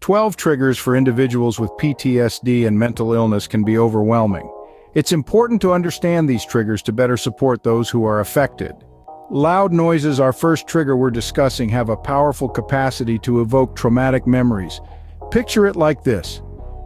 12 triggers for individuals with PTSD and mental illness can be overwhelming. It's important to understand these triggers to better support those who are affected. Loud noises, our first trigger we're discussing, have a powerful capacity to evoke traumatic memories. Picture it like this.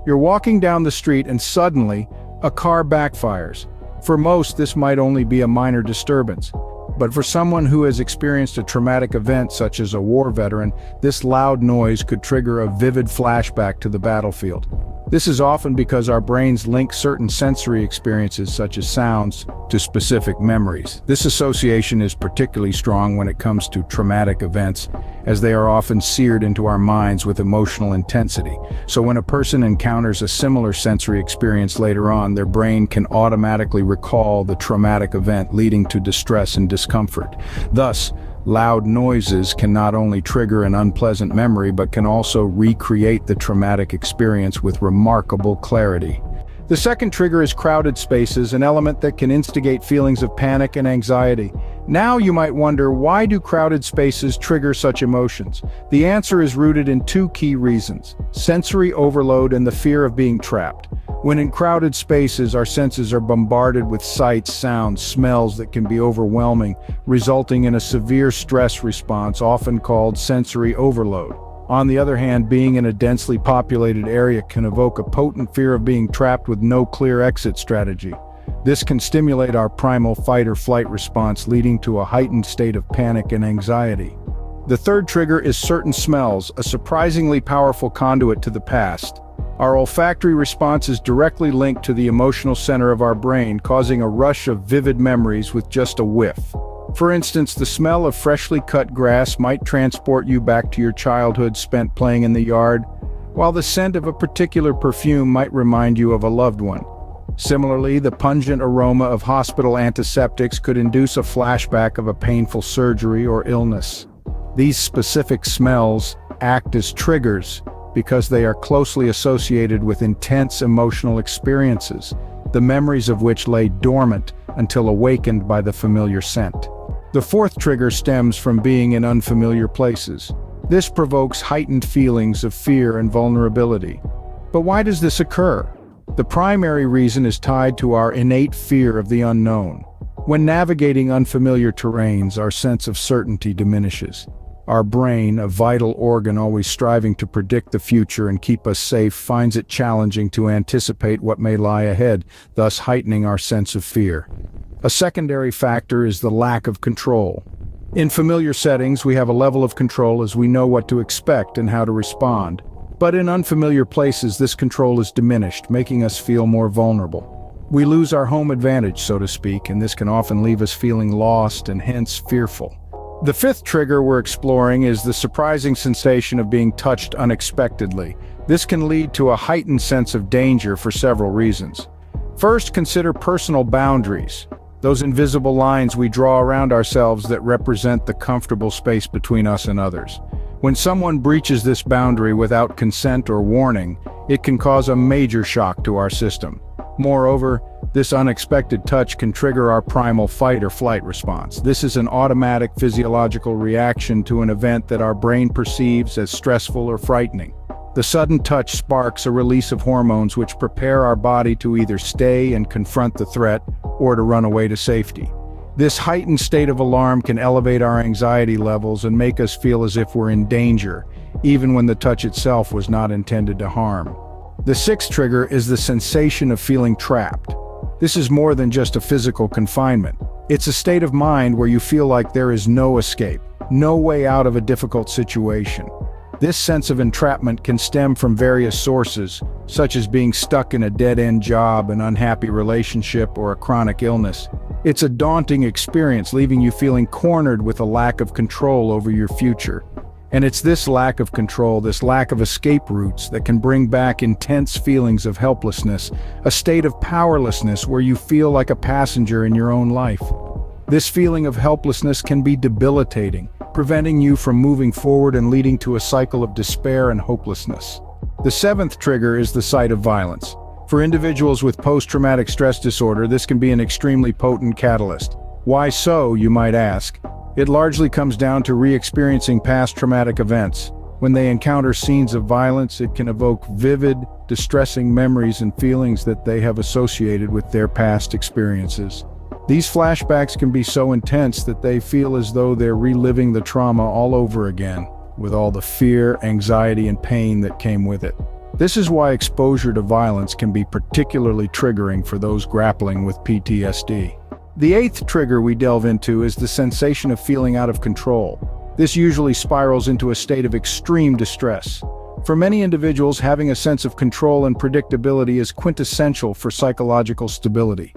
You're walking down the street and suddenly, a car backfires. For most, this might only be a minor disturbance. But for someone who has experienced a traumatic event such as a war veteran, this loud noise could trigger a vivid flashback to the battlefield. This is often because our brains link certain sensory experiences such as sounds to specific memories. This association is particularly strong when it comes to traumatic events, as they are often seared into our minds with emotional intensity. So when a person encounters a similar sensory experience later on, their brain can automatically recall the traumatic event, leading to distress and discomfort. Thus, loud noises can not only trigger an unpleasant memory but can also recreate the traumatic experience with remarkable clarity. The second trigger is crowded spaces, an element that can instigate feelings of panic and anxiety. Now you might wonder, why do crowded spaces trigger such emotions? The answer is rooted in two key reasons: sensory overload and the fear of being trapped. When in crowded spaces, our senses are bombarded with sights, sounds, smells that can be overwhelming, resulting in a severe stress response, often called sensory overload. On the other hand, being in a densely populated area can evoke a potent fear of being trapped with no clear exit strategy. This can stimulate our primal fight or flight response, leading to a heightened state of panic and anxiety. The third trigger is certain smells, a surprisingly powerful conduit to the past. Our olfactory response is directly linked to the emotional center of our brain, causing a rush of vivid memories with just a whiff. For instance, the smell of freshly cut grass might transport you back to your childhood spent playing in the yard, while the scent of a particular perfume might remind you of a loved one. Similarly, the pungent aroma of hospital antiseptics could induce a flashback of a painful surgery or illness. These specific smells act as triggers because they are closely associated with intense emotional experiences, the memories of which lay dormant until awakened by the familiar scent. The fourth trigger stems from being in unfamiliar places. This provokes heightened feelings of fear and vulnerability. But why does this occur? The primary reason is tied to our innate fear of the unknown. When navigating unfamiliar terrains, our sense of certainty diminishes. Our brain, a vital organ always striving to predict the future and keep us safe, finds it challenging to anticipate what may lie ahead, thus heightening our sense of fear. A secondary factor is the lack of control. In familiar settings, we have a level of control as we know what to expect and how to respond. But in unfamiliar places, this control is diminished, making us feel more vulnerable. We lose our home advantage, so to speak, and this can often leave us feeling lost and hence fearful. The fifth trigger we're exploring is the surprising sensation of being touched unexpectedly. This can lead to a heightened sense of danger for several reasons. First, consider personal boundaries, those invisible lines we draw around ourselves that represent the comfortable space between us and others. When someone breaches this boundary without consent or warning, it can cause a major shock to our system. Moreover, this unexpected touch can trigger our primal fight or flight response. This is an automatic physiological reaction to an event that our brain perceives as stressful or frightening. The sudden touch sparks a release of hormones which prepare our body to either stay and confront the threat or to run away to safety. This heightened state of alarm can elevate our anxiety levels and make us feel as if we're in danger, even when the touch itself was not intended to harm. The sixth trigger is the sensation of feeling trapped. This is more than just a physical confinement. It's a state of mind where you feel like there is no escape, no way out of a difficult situation. This sense of entrapment can stem from various sources, such as being stuck in a dead-end job, an unhappy relationship, or a chronic illness. It's a daunting experience, leaving you feeling cornered with a lack of control over your future. And it's this lack of control, this lack of escape routes, that can bring back intense feelings of helplessness, a state of powerlessness where you feel like a passenger in your own life. This feeling of helplessness can be debilitating, preventing you from moving forward and leading to a cycle of despair and hopelessness. The seventh trigger is the sight of violence. For individuals with post-traumatic stress disorder, this can be an extremely potent catalyst. Why so, you might ask? It largely comes down to re-experiencing past traumatic events. When they encounter scenes of violence, it can evoke vivid, distressing memories and feelings that they have associated with their past experiences. These flashbacks can be so intense that they feel as though they're reliving the trauma all over again, with all the fear, anxiety, and pain that came with it. This is why exposure to violence can be particularly triggering for those grappling with PTSD. The eighth trigger we delve into is the sensation of feeling out of control. This usually spirals into a state of extreme distress. For many individuals, having a sense of control and predictability is quintessential for psychological stability.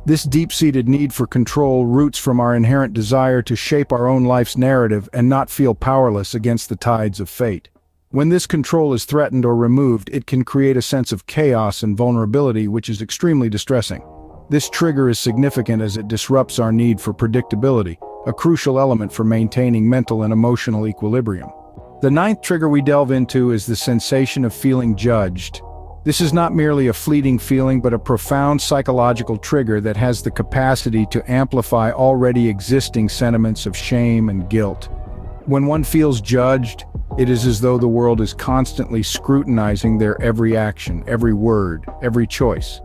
This deep-seated need for control roots from our inherent desire to shape our own life's narrative and not feel powerless against the tides of fate. When this control is threatened or removed, it can create a sense of chaos and vulnerability, which is extremely distressing. This trigger is significant as it disrupts our need for predictability, a crucial element for maintaining mental and emotional equilibrium. The ninth trigger we delve into is the sensation of feeling judged. This is not merely a fleeting feeling, but a profound psychological trigger that has the capacity to amplify already existing sentiments of shame and guilt. When one feels judged, it is as though the world is constantly scrutinizing their every action, every word, every choice.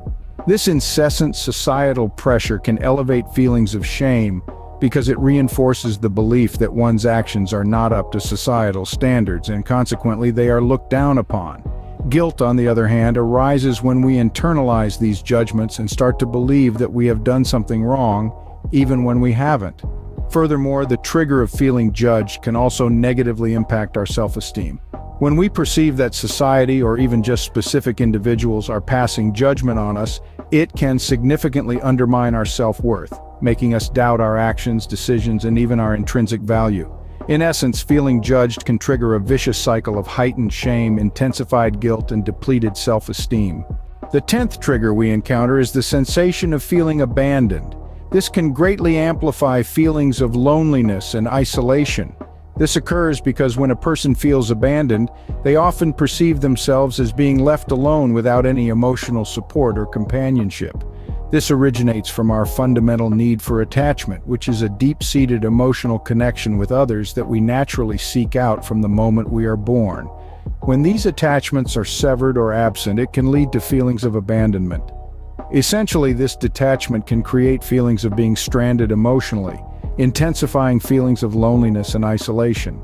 This incessant societal pressure can elevate feelings of shame because it reinforces the belief that one's actions are not up to societal standards and consequently they are looked down upon. Guilt, on the other hand, arises when we internalize these judgments and start to believe that we have done something wrong, even when we haven't. Furthermore, the trigger of feeling judged can also negatively impact our self-esteem. When we perceive that society or even just specific individuals are passing judgment on us, it can significantly undermine our self-worth, making us doubt our actions, decisions, and even our intrinsic value. In essence, feeling judged can trigger a vicious cycle of heightened shame, intensified guilt, and depleted self-esteem. The 10th trigger we encounter is the sensation of feeling abandoned. This can greatly amplify feelings of loneliness and isolation. This occurs because when a person feels abandoned, they often perceive themselves as being left alone without any emotional support or companionship. This originates from our fundamental need for attachment, which is a deep-seated emotional connection with others that we naturally seek out from the moment we are born. When these attachments are severed or absent, it can lead to feelings of abandonment. Essentially, this detachment can create feelings of being stranded emotionally, intensifying feelings of loneliness and isolation.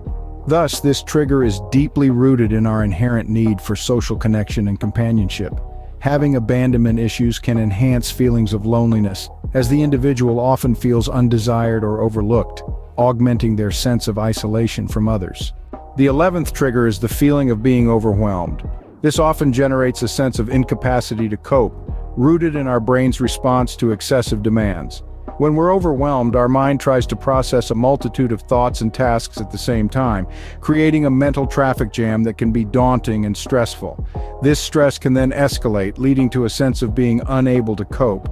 Thus, this trigger is deeply rooted in our inherent need for social connection and companionship. Having abandonment issues can enhance feelings of loneliness, as the individual often feels undesired or overlooked, augmenting their sense of isolation from others. The 11th trigger is the feeling of being overwhelmed. This often generates a sense of incapacity to cope, rooted in our brain's response to excessive demands. When we're overwhelmed, our mind tries to process a multitude of thoughts and tasks at the same time, creating a mental traffic jam that can be daunting and stressful. This stress can then escalate, leading to a sense of being unable to cope.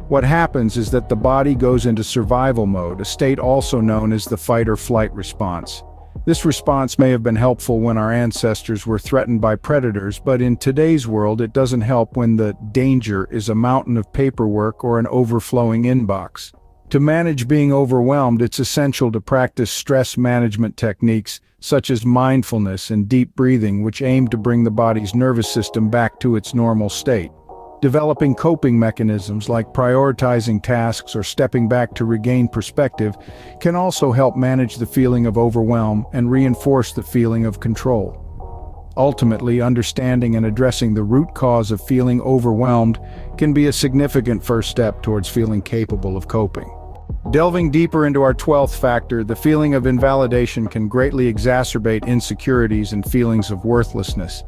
What happens is that the body goes into survival mode, a state also known as the fight or flight response. This response may have been helpful when our ancestors were threatened by predators, but in today's world it doesn't help when the danger is a mountain of paperwork or an overflowing inbox. To manage being overwhelmed, it's essential to practice stress management techniques such as mindfulness and deep breathing, which aim to bring the body's nervous system back to its normal state. Developing coping mechanisms like prioritizing tasks or stepping back to regain perspective can also help manage the feeling of overwhelm and reinforce the feeling of control. Ultimately, understanding and addressing the root cause of feeling overwhelmed can be a significant first step towards feeling capable of coping. Delving deeper into our 12th factor, the feeling of invalidation can greatly exacerbate insecurities and feelings of worthlessness.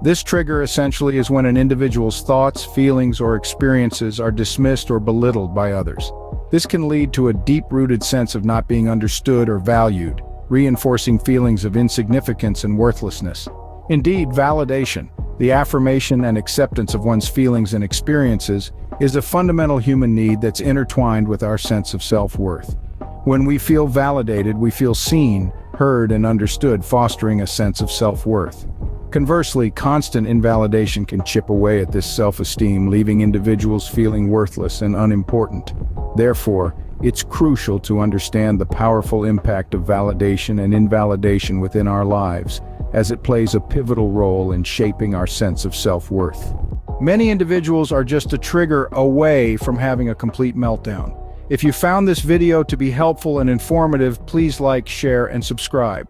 This trigger essentially is when an individual's thoughts, feelings, or experiences are dismissed or belittled by others. This can lead to a deep-rooted sense of not being understood or valued, reinforcing feelings of insignificance and worthlessness. Indeed, validation, the affirmation and acceptance of one's feelings and experiences, is a fundamental human need that's intertwined with our sense of self-worth. When we feel validated, we feel seen, heard, and understood, fostering a sense of self-worth. Conversely, constant invalidation can chip away at this self-esteem, leaving individuals feeling worthless and unimportant. Therefore, it's crucial to understand the powerful impact of validation and invalidation within our lives, as it plays a pivotal role in shaping our sense of self-worth. Many individuals are just a trigger away from having a complete meltdown. If you found this video to be helpful and informative, please like, share, and subscribe.